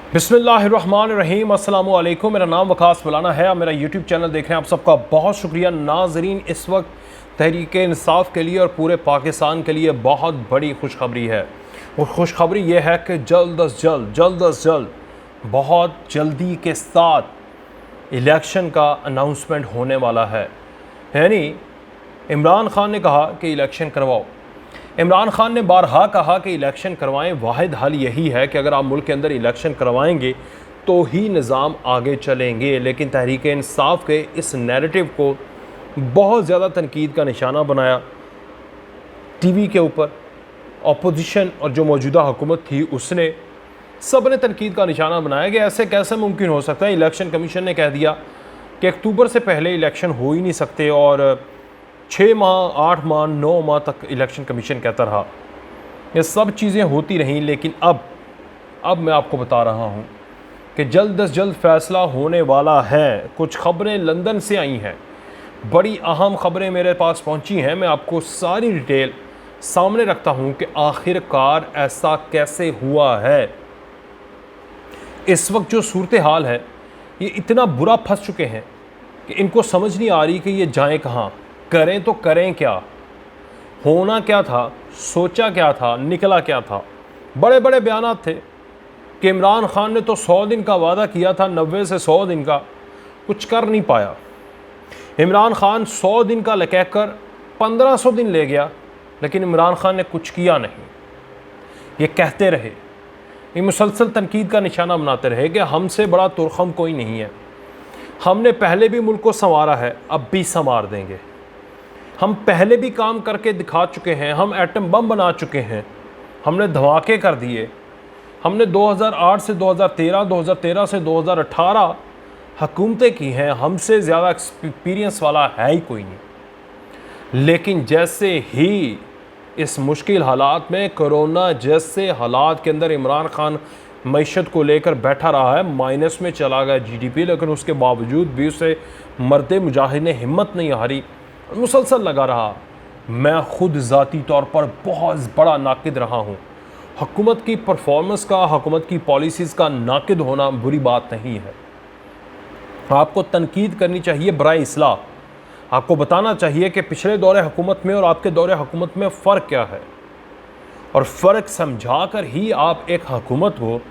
बिस्मिल्लाहिर्रहमानिर्रहीम अस्सलामु अलैकुम। मेरा नाम वकास मौलाना है। आप मेरा यूट्यूब चैनल देख रहे हैं। आप सबका बहुत शुक्रिया नाजरीन। इस वक्त तहरीक इंसाफ के लिए और पूरे पाकिस्तान के लिए बहुत बड़ी खुशखबरी है। और खुशखबरी ये है कि जल्द अज जल्द बहुत जल्दी के साथ इलेक्शन का अनाउंसमेंट होने वाला है। यानी इमरान खान ने कहा कि इलेक्शन करवाओ। इमरान खान ने बारहा कहा कि इलेक्शन करवाएं। वाहिद हल यही है कि अगर आप मुल्क के अंदर इलेक्शन करवाएंगे तो ही निज़ाम आगे चलेंगे। लेकिन तहरीक इंसाफ के इस नैरेटिव को बहुत ज़्यादा तनकीद का निशाना बनाया। टीवी के ऊपर अपोजिशन और जो मौजूदा हुकूमत थी उसने सब ने तनकीद का निशाना बनाया कि ऐसे कैसे मुमकिन हो सकता है। इलेक्शन कमीशन ने कह दिया कि अक्टूबर से पहले इलेक्शन हो ही नहीं सकते और 6 माह 8 माह 9 माह तक इलेक्शन कमीशन कहता रहा। ये सब चीज़ें होती रहीं। लेकिन अब मैं आपको बता रहा हूँ कि जल्द अज जल्द फ़ैसला होने वाला है। कुछ ख़बरें लंदन से आई हैं, बड़ी अहम ख़बरें मेरे पास पहुँची हैं। मैं आपको सारी डिटेल सामने रखता हूँ कि आखिरकार ऐसा कैसे हुआ है। इस वक्त जो सूरत हाल है, ये इतना बुरा फंस चुके हैं कि इनको समझ नहीं आ रही कि ये जाएं कहाँ, करें तो करें क्या, होना क्या था, सोचा क्या था, निकला क्या था। बड़े बड़े बयानात थे कि इमरान खान ने तो 100 दिन का वादा किया था, 90 से 100 दिन का कुछ कर नहीं पाया। इमरान खान 100 दिन का कहकर 1500 दिन ले गया, लेकिन इमरान खान ने कुछ किया नहीं। ये कहते रहे, ये मुसलसल तनकीद का निशाना बनाते रहे कि हमसे बड़ा तुरखम कोई नहीं है, हमने पहले भी मुल्क को संवारा है, अब भी संवार देंगे, हम पहले भी काम करके दिखा चुके हैं, हम एटम बम बना चुके हैं, हमने धमाके कर दिए, हमने 2008 से 2013, 2013 से 2018 हुकूमतें की हैं, हमसे ज़्यादा एक्सपीरियंस वाला है ही कोई नहीं। लेकिन जैसे ही इस मुश्किल हालात में, कोरोना जैसे हालात के अंदर इमरान खान मईशत को लेकर बैठा रहा है, माइनस में चला गया जीडीपी, लेकिन उसके बावजूद भी उसे मर्दे मुजाहिद ने हिम्मत नहीं हारी, मुसलसल लगा रहा। मैं ख़ुद ज़ाती तौर पर बहुत बड़ा नाकिद रहा हूँ। हुकूमत की परफॉर्मेंस का, हुकूमत की पॉलिसीज़ का नाकिद होना बुरी बात नहीं है। आपको तनकीद करनी चाहिए बराए इस्लाह। आपको बताना चाहिए कि पिछले दौरे हुकूमत में और आपके दौरे हुकूमत में फ़र्क क्या है, और फ़र्क समझा कर ही आप एक हुकूमत को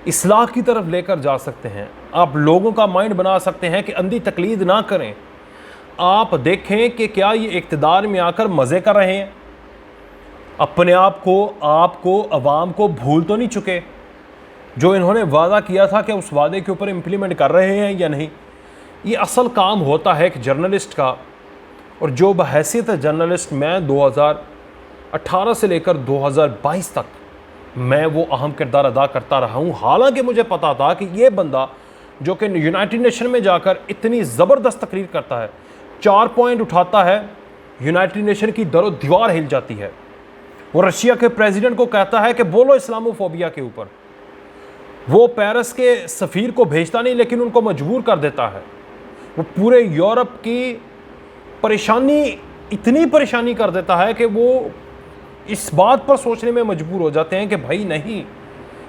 इस्लाह की तरफ लेकर जा सकते हैं। आप लोगों का माइंड बना सकते हैं कि अंधी तकलीद ना करें। आप देखें कि क्या ये इक़्तिदार में आकर मज़े कर रहे हैं, अपने आपको अवाम को भूल तो नहीं चुके जो इन्होंने वादा किया था कि उस वादे के ऊपर इम्प्लीमेंट कर रहे हैं या नहीं। ये असल काम होता है एक जर्नलिस्ट का, और जो बहैसियत जर्नलिस्ट मैं 2018 से लेकर 2022 तक मैं वो अहम किरदार अदा करता रहा हूँ। हालांकि मुझे पता था कि ये बंदा जो कि यूनाइटेड नेशन में जाकर इतनी ज़बरदस्त तकरीर करता है, 4 पॉइंट उठाता है, यूनाइटेड नेशन की दरो दीवार हिल जाती है। वो रशिया के प्रेसिडेंट को कहता है कि बोलो इस्लामोफोबिया के ऊपर। वो पेरिस के सफ़ीर को भेजता नहीं, लेकिन उनको मजबूर कर देता है। वो पूरे यूरोप की परेशानी, इतनी परेशानी कर देता है कि वो इस बात पर सोचने में मजबूर हो जाते हैं कि भाई नहीं,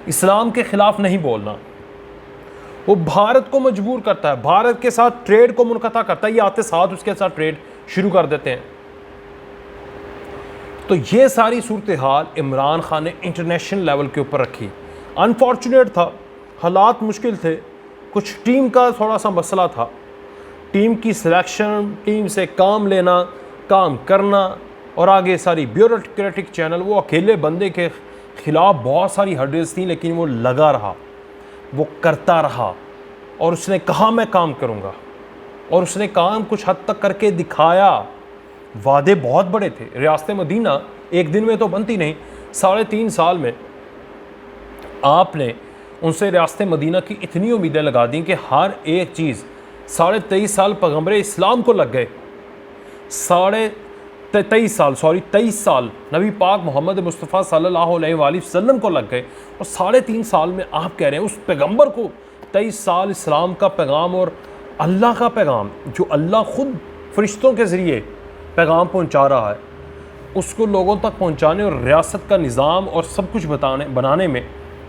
इस्लाम के ख़िलाफ़ नहीं बोलना। वो भारत को मजबूर करता है, भारत के साथ ट्रेड को मुनक़ता करता है, ये आते साथ उसके साथ ट्रेड शुरू कर देते हैं। तो ये सारी सूरत हाल इमरान खान ने इंटरनेशनल लेवल के ऊपर रखी। अनफॉर्चुनेट था, हालात मुश्किल थे, कुछ टीम का थोड़ा सा मसला था, टीम की सिलेक्शन, टीम से काम लेना, काम करना, और आगे सारी ब्यूरोक्रेटिक चैनल। वो अकेले बंदे के ख़िलाफ़ बहुत सारी हर्डल्स थी, लेकिन वो लगा रहा, वो करता रहा, और उसने कहा मैं काम करूँगा, और उसने काम कुछ हद तक करके दिखाया। वादे बहुत बड़े थे। रियासत मदीना एक दिन में तो बनती नहीं, 3.5 साल में आपने उनसे रियासत मदीना की इतनी उम्मीदें लगा दी कि हर एक चीज़ 23.5 साल पैगंबर इस्लाम को लग गए, 23 साल नबी पाक मोहम्मद मुस्तफ़ा सल्लल्लाहु अलैहि वसल्लम को लग गए, और 3.5 साल में आप कह रहे हैं उस पैगंबर को 23 साल इस्लाम का पैगाम और अल्लाह का पैगाम, जो अल्लाह ख़ुद फरिश्तों के ज़रिए पैगाम पहुंचा रहा है, उसको लोगों तक पहुंचाने और रियासत का निज़ाम और सब कुछ बनाने में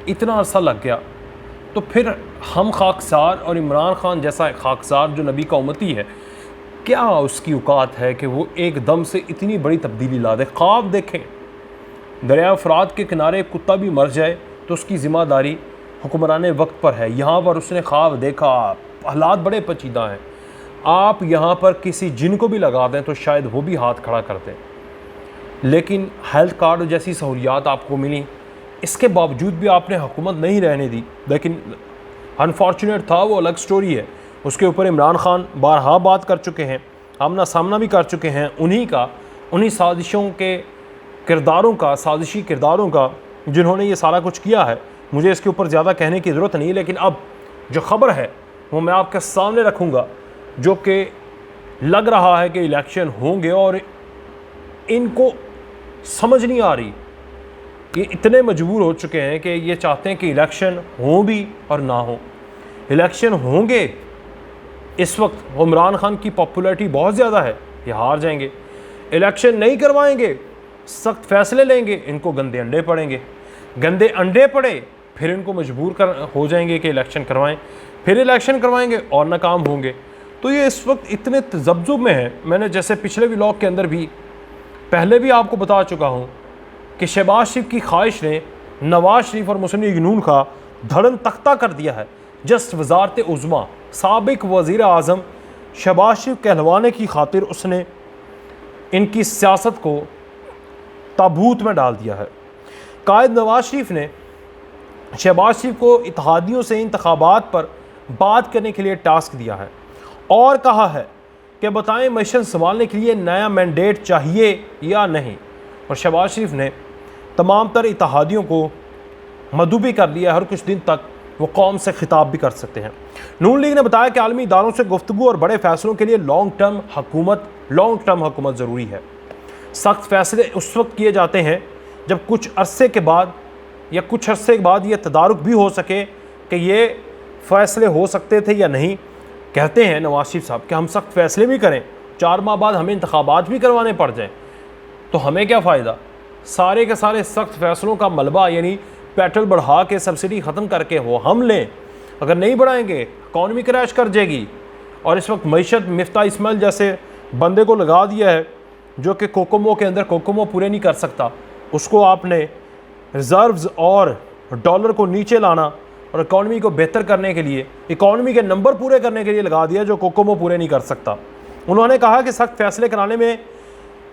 इतना अरसा लग गया। तो फिर हम खाकसार और इमरान खान जैसा खाकसार जो नबी का उम्मती है, क्या उसकी औकात है कि वो एकदम से इतनी बड़ी तब्दीली ला दे। ख्वाब देखें, दरिया फ़रात के किनारे एक कुत्ता भी मर जाए तो उसकी ज़िम्मेदारी हुक्मरान वक्त पर है। यहाँ पर उसने ख्वाब देखा, हालात बड़े पेचीदा हैं। आप यहाँ पर किसी जिन को भी लगा दें तो शायद वो भी हाथ खड़ा कर दें, लेकिन हेल्थ कार्ड जैसी सहूलियात आपको मिली, इसके बावजूद भी आपने हुकूमत नहीं रहने दी। लेकिन अनफॉर्चुनेट था, वो अलग स्टोरी है। उसके ऊपर इमरान खान बारहा बात कर चुके हैं, आमना सामना भी कर चुके हैं उन्हीं साजिशों के किरदारों का, साजिशी किरदारों का, जिन्होंने ये सारा कुछ किया है। मुझे इसके ऊपर ज़्यादा कहने की ज़रूरत नहीं, लेकिन अब जो ख़बर है वो मैं आपके सामने रखूँगा, जो कि लग रहा है कि इलेक्शन होंगे और इनको समझ नहीं आ रही। ये इतने मजबूर हो चुके हैं कि ये चाहते हैं कि इलेक्शन हो भी और ना हो। इलेक्शन होंगे, इस वक्त इमरान खान की पॉपुलैरिटी बहुत ज़्यादा है, ये हार जाएंगे। इलेक्शन नहीं करवाएंगे, सख्त फैसले लेंगे, इनको गंदे अंडे पड़ेंगे। गंदे अंडे पड़े, फिर इनको मजबूर हो जाएंगे कि इलेक्शन करवाएं, फिर इलेक्शन करवाएंगे और नाकाम होंगे। तो ये इस वक्त इतने तज़ब्ज़ुब में है। मैंने जैसे पिछले व्लॉग के अंदर भी पहले भी आपको बता चुका हूँ कि शहबाज शरीफ की ख्वाहिश ने नवाज शरीफ और मुस्लिम लीग नून का धड़न तख्ता कर दिया है। जस्ट वजारत उज़्मा साबिक वज़ीर आज़म शहबाज शरीफ कहलवाने की खातिर उसने इनकी सियासत को ताबूत में डाल दिया है। कायद नवाज शरीफ ने शहबाज शरीफ को इत्तेहादियों से इंतखाबात पर बात करने के लिए टास्क दिया है और कहा है कि बताएं मिशन संभालने के लिए नया मैंडेट चाहिए या नहीं। और शहबाज शरीफ ने तमाम तर इत्तेहादियों को मदऊ भी कर लिया है और कुछ दिन तक वो कौम से खिताब भी कर सकते हैं। नून लीग ने बताया कि आलमी इदारों से गुफ्तगू और बड़े फैसलों के लिए लॉन्ग टर्म हुकूमत ज़रूरी है। सख्त फैसले उस वक्त किए जाते हैं जब कुछ अरसे के बाद ये तदारुक भी हो सके कि ये फ़ैसले हो सकते थे या नहीं। कहते हैं नवाज शरीफ साहब कि हम सख्त फैसले भी करें, 4 माह बाद हमें इंतखाबात भी करवाने पड़ जाएं, तो हमें क्या फ़ायदा। सारे के सारे सख्त फैसलों का मलबा यानी पेट्रोल बढ़ा के सब्सिडी ख़त्म करके वो हम लें। अगर नहीं बढ़ाएंगे इकॉनमी क्रैश कर जाएगी। और इस वक्त मईशत मिफ्ता इस्माइल जैसे बंदे को लगा दिया है जो कि कोकोमो के अंदर कोकोमो पूरे नहीं कर सकता, उसको आपने रिज़र्व्स और डॉलर को नीचे लाना और इकॉनमी को बेहतर करने के लिए, इकॉनमी के नंबर पूरे करने के लिए लगा दिया जो कोकोमो पूरे नहीं कर सकता। उन्होंने कहा कि सख्त फैसले कराने में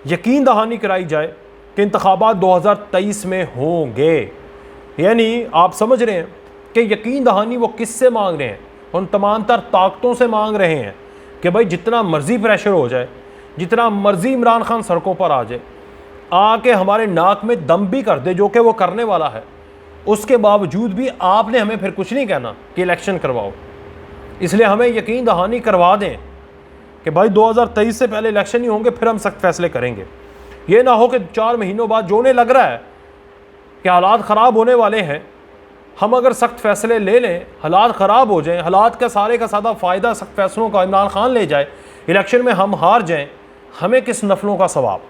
यकीन दहानी कराई जाए कि इंतखाबात 2023 में होंगे। यानी आप समझ रहे हैं कि यकीन दहानी वो किससे मांग रहे हैं, उन तमाम तर ताकतों से मांग रहे हैं कि भाई जितना मर्ज़ी प्रेशर हो जाए, जितना मर्ज़ी इमरान खान सड़कों पर आ जाए, आके हमारे नाक में दम भी कर दे, जो कि वो करने वाला है, उसके बावजूद भी आपने हमें फिर कुछ नहीं कहना कि इलेक्शन करवाओ। इसलिए हमें यकीन दहानी करवा दें कि भाई 2023 से पहले इलेक्शन ही होंगे, फिर हम सख्त फैसले करेंगे। ये ना हो कि 4 महीनों बाद जो उन्हें लग रहा है कि हालात ख़राब होने वाले हैं, हम अगर सख्त फैसले ले लें, हालात ख़राब हो जाएं, हालात का सारे का सादा फ़ायदा सख्त फैसलों का इमरान खान ले जाए, इलेक्शन में हम हार जाएं, हमें किस नफलों का सवाब।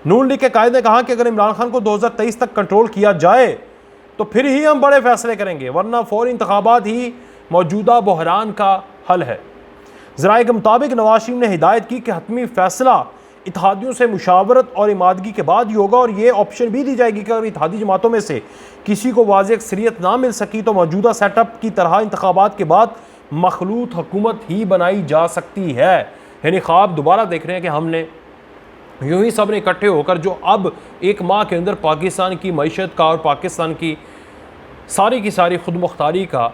नून लीग के कायद ने कहा कि अगर इमरान खान को 2023 तक कंट्रोल किया जाए तो फिर ही हम बड़े फैसले करेंगे, वरना फौरी इंतखाबात ही मौजूदा बहरान का हल है। ज़राए के मुताबिक नवाज शरीफ ने हिदायत की कि हतमी फ़ैसला इत्तेहादियों से मुशावरत और इमादगी के बाद ही होगा और ये ऑप्शन भी दी जाएगी कि अगर इत्तेहादी जमातों में से किसी को वाज़ेह अक्सरियत ना मिल सकी तो मौजूदा सेटअप की तरह इंतखाबात के बाद मखलूत हुकूमत ही बनाई जा सकती है। यानी ख्वाब दोबारा देख रहे हैं कि हमने यूँ ही सब ने इकट्ठे होकर जो अब 1 माह के अंदर पाकिस्तान की मईशत का और पाकिस्तान की सारी खुद मुख्तारी का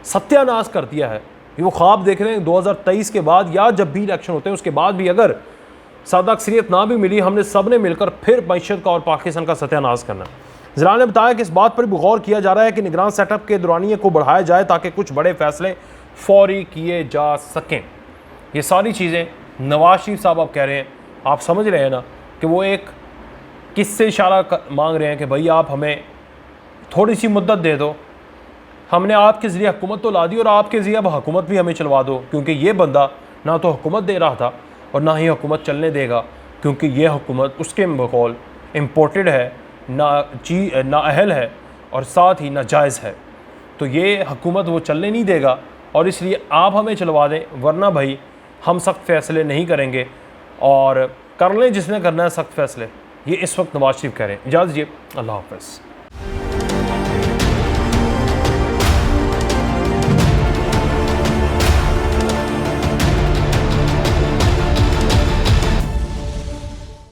सत्यानाश कर दिया है। ये वो ख्वाब देख रहे हैं 2023 के बाद या जब भी इलेक्शन होते हैं उसके बाद भी अगर सादा अक्सरियत ना भी मिली, हमने सब ने मिलकर फिर मईशत का और पाकिस्तान का सत्यानाश करना। ज़रा ने बताया कि इस बात पर भी गौर किया जा रहा है कि निगरान सेटअप के दौरानिए को बढ़ाया जाए ताकि कुछ बड़े फैसले फौरी किए जा सकें। ये सारी चीज़ें नवाज शरीफ साहब आप कह रहे हैं, आप समझ रहे हैं ना कि वो एक किससे इशारा मांग रहे हैं कि भाई आप हमें थोड़ी सी मुद्दत दे दो, हमने आपके ज़रिए हुकूमत तो ला दी और आपके ज़रिए अब हुकूमत भी हमें चलवा दो, क्योंकि ये बंदा ना तो हुकूमत दे रहा था और ना ही हुकूमत चलने देगा, क्योंकि ये हुकूमत उसके बकौल इम्पोर्टेड है, ना अहल है और साथ ही नाजायज़ है। तो ये हुकूमत वो चलने नहीं देगा, और इसलिए आप हमें चलवा दें, वरना भाई हम सख्त फ़ैसले नहीं करेंगे। और कर लें जिसने करना है सख्त फ़ैसले, ये इस वक्त नवाज शरीफ कह रहे हैं। इजाज़त दीजिए, अल्लाह हाफ़िज़।